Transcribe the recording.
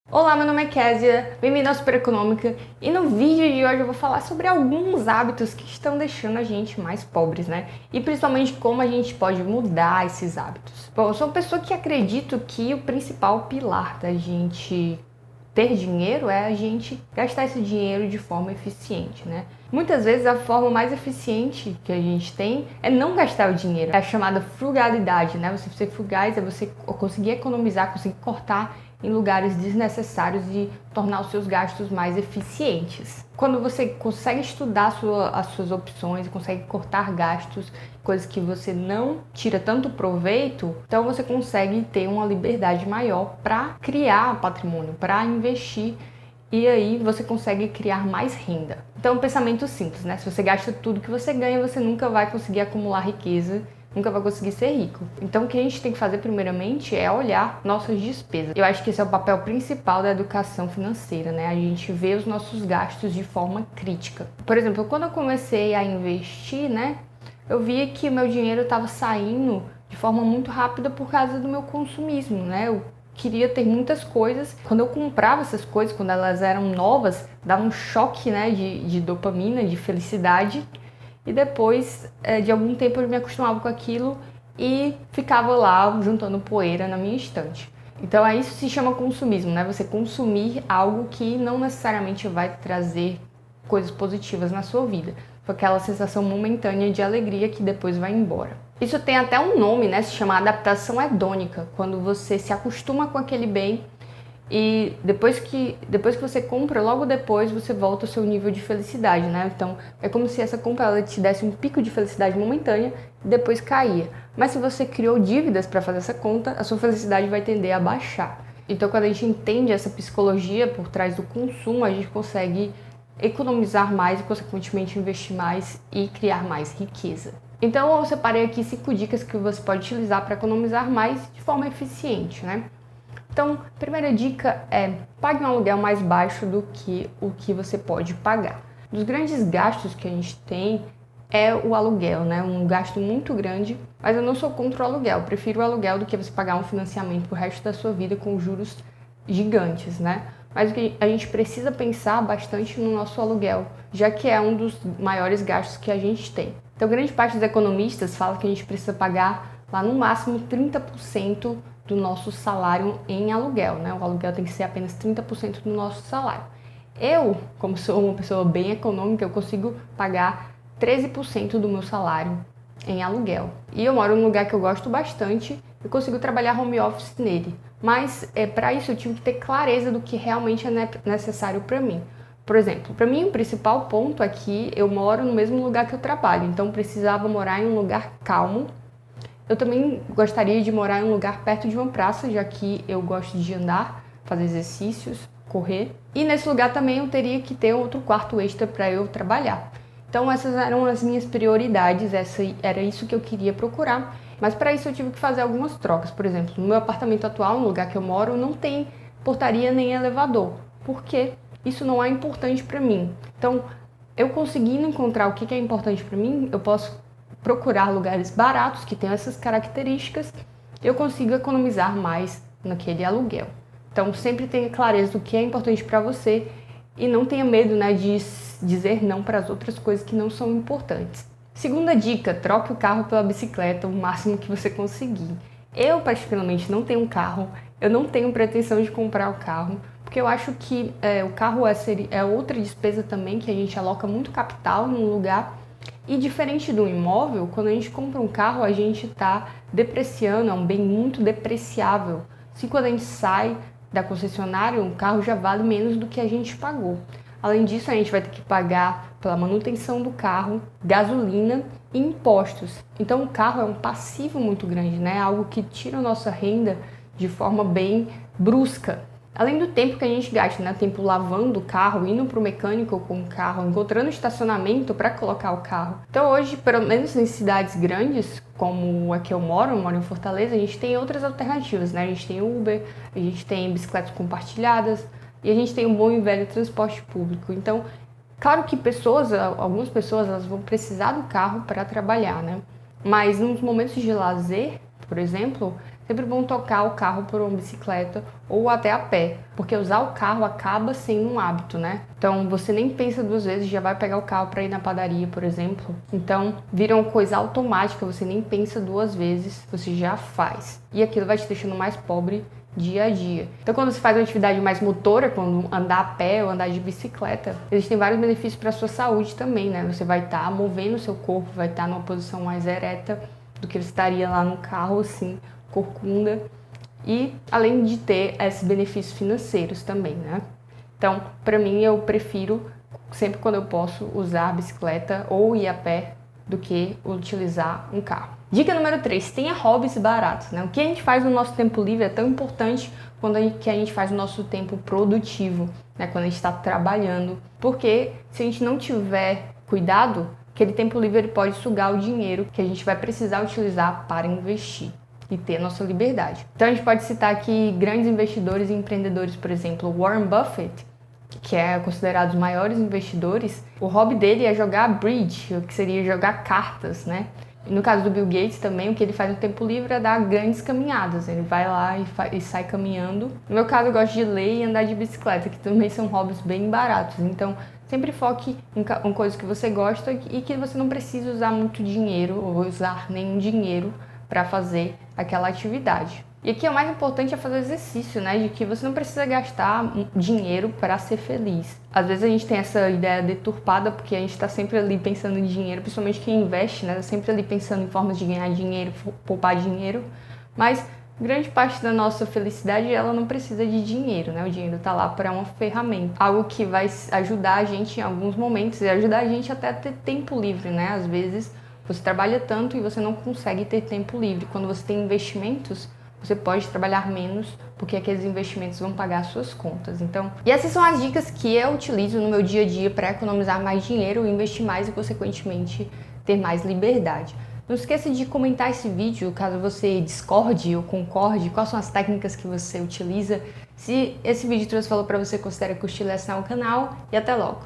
Olá, meu nome é Kézia, bem-vindo ao Super Econômica e no vídeo de hoje eu vou falar sobre alguns hábitos que estão deixando a gente mais pobres, né? E principalmente como a gente pode mudar esses hábitos. Bom, eu sou uma pessoa que acredito que o principal pilar da gente ter dinheiro é a gente gastar esse dinheiro de forma eficiente, né? Muitas vezes a forma mais eficiente que a gente tem é não gastar o dinheiro. É a chamada frugalidade, né? Você ser frugaz é você conseguir economizar, conseguir cortar em lugares desnecessários e tornar os seus gastos mais eficientes. Quando você consegue estudar as suas opções, consegue cortar gastos, coisas que você não tira tanto proveito, então você consegue ter uma liberdade maior para criar patrimônio, para investir. E aí você consegue criar mais renda. Então, um pensamento simples, né? Se você gasta tudo que você ganha, você nunca vai conseguir acumular riqueza, nunca vai conseguir ser rico. Então, o que a gente tem que fazer primeiramente é olhar nossas despesas. Eu acho que esse é o papel principal da educação financeira, né? A gente vê os nossos gastos de forma crítica. Por exemplo, quando eu comecei a investir, né? Eu via que o meu dinheiro estava saindo de forma muito rápida por causa do meu consumismo, né? Eu queria ter muitas coisas. Quando eu comprava essas coisas, quando elas eram novas, dava um choque, né, de dopamina, de felicidade. E depois de algum tempo eu me acostumava com aquilo e ficava lá juntando poeira na minha estante. Então isso se chama consumismo, né? Você consumir algo que não necessariamente vai trazer coisas positivas na sua vida. Foi aquela sensação momentânea de alegria que depois vai embora. Isso tem até um nome, né? Se chama adaptação hedônica, quando você se acostuma com aquele bem e depois que você compra, logo depois você volta ao seu nível de felicidade, né? Então é como se essa compra ela te desse um pico de felicidade momentânea e depois caía. Mas se você criou dívidas para fazer essa conta, a sua felicidade vai tender a baixar. Então quando a gente entende essa psicologia por trás do consumo, a gente consegue economizar mais e consequentemente investir mais e criar mais riqueza. Então eu separei aqui 5 dicas que você pode utilizar para economizar mais de forma eficiente, né? Então, a primeira dica é pague um aluguel mais baixo do que o que você pode pagar. Dos grandes gastos que a gente tem é o aluguel, né? Um gasto muito grande, mas eu não sou contra o aluguel. Eu prefiro o aluguel do que você pagar um financiamento pro resto da sua vida com juros gigantes, né? Mas o que a gente precisa pensar bastante no nosso aluguel, já que é um dos maiores gastos que a gente tem. Então, grande parte dos economistas fala que a gente precisa pagar lá no máximo 30% do nosso salário em aluguel, né? O aluguel tem que ser apenas 30% do nosso salário. Eu, como sou uma pessoa bem econômica, eu consigo pagar 13% do meu salário em aluguel. E eu moro num lugar que eu gosto bastante, eu consigo trabalhar home office nele. Mas para isso eu tive que ter clareza do que realmente é necessário para mim. Por exemplo, para mim o principal ponto é que eu moro no mesmo lugar que eu trabalho, então precisava morar em um lugar calmo. Eu também gostaria de morar em um lugar perto de uma praça, já que eu gosto de andar, fazer exercícios, correr. E nesse lugar também eu teria que ter outro quarto extra para eu trabalhar. Então essas eram as minhas prioridades, era isso que eu queria procurar. Mas para isso eu tive que fazer algumas trocas. Por exemplo, no meu apartamento atual, no lugar que eu moro, não tem portaria nem elevador. Por quê? Isso não é importante para mim. Então, eu conseguindo encontrar o que é importante para mim, eu posso procurar lugares baratos que tenham essas características, eu consigo economizar mais naquele aluguel. Então sempre tenha clareza do que é importante para você e não tenha medo, né, de dizer não para as outras coisas que não são importantes. Segunda dica, troque o carro pela bicicleta o máximo que você conseguir. Eu particularmente não tenho um carro, eu não tenho pretensão de comprar o carro, porque eu acho que o carro é outra despesa também que a gente aloca muito capital num lugar. E diferente do imóvel, quando a gente compra um carro, a gente está depreciando, é um bem muito depreciável. Se quando a gente sai da concessionária, o carro já vale menos do que a gente pagou. Além disso, a gente vai ter que pagar pela manutenção do carro, gasolina e impostos. Então o carro é um passivo muito grande, né? Algo que tira a nossa renda de forma bem brusca. Além do tempo que a gente gasta, né? Tempo lavando o carro, indo para o mecânico com o carro, encontrando estacionamento para colocar o carro. Então hoje, pelo menos em cidades grandes, como a que eu moro em Fortaleza, a gente tem outras alternativas, né? A gente tem Uber, a gente tem bicicletas compartilhadas e a gente tem um bom e velho transporte público. Então, claro que algumas pessoas elas vão precisar do carro para trabalhar, né? Mas nos momentos de lazer, por exemplo, sempre bom trocar o carro por uma bicicleta ou até a pé, porque usar o carro acaba sendo um hábito, né? Então você nem pensa duas vezes, já vai pegar o carro para ir na padaria, por exemplo. Então vira uma coisa automática, você nem pensa duas vezes, você já faz. E aquilo vai te deixando mais pobre dia a dia. Então quando você faz uma atividade mais motora, quando andar a pé ou andar de bicicleta, existem vários benefícios para a sua saúde também, né? Você vai estar movendo o seu corpo, vai estar numa posição mais ereta do que você estaria lá no carro, assim, corcunda. E além de ter esses benefícios financeiros também, né? Então, para mim, eu prefiro, sempre quando eu posso, usar a bicicleta ou ir a pé do que utilizar um carro. Dica número 3, tenha hobbies baratos, né? O que a gente faz no nosso tempo livre é tão importante quando a gente faz no nosso tempo produtivo, né? Quando a gente está trabalhando. Porque se a gente não tiver cuidado, aquele tempo livre ele pode sugar o dinheiro que a gente vai precisar utilizar para investir e ter a nossa liberdade. Então a gente pode citar aqui grandes investidores e empreendedores, por exemplo, Warren Buffett, que é considerado os maiores investidores. O hobby dele é jogar bridge, o que seria jogar cartas, né? E no caso do Bill Gates também, o que ele faz no tempo livre é dar grandes caminhadas. Ele vai lá e sai caminhando. No meu caso, eu gosto de ler e andar de bicicleta, que também são hobbies bem baratos. Então, sempre foque em coisas que você gosta e que você não precisa usar muito dinheiro ou usar nenhum dinheiro para fazer aquela atividade. E aqui o mais importante é fazer exercício, né? De que você não precisa gastar dinheiro para ser feliz. Às vezes a gente tem essa ideia deturpada porque a gente está sempre ali pensando em dinheiro, principalmente quem investe, né? Tá sempre ali pensando em formas de ganhar dinheiro, poupar dinheiro. Mas grande parte da nossa felicidade, ela não precisa de dinheiro, né? O dinheiro está lá para uma ferramenta. Algo que vai ajudar a gente em alguns momentos e ajudar a gente até a ter tempo livre, né? Às vezes você trabalha tanto e você não consegue ter tempo livre. Quando você tem investimentos, você pode trabalhar menos, porque aqueles investimentos vão pagar as suas contas. Então, e essas são as dicas que eu utilizo no meu dia a dia para economizar mais dinheiro, investir mais e, consequentemente, ter mais liberdade. Não esqueça de comentar esse vídeo, caso você discorde ou concorde, quais são as técnicas que você utiliza. Se esse vídeo trouxe valor para você, considere curtir e assinar o canal. E até logo!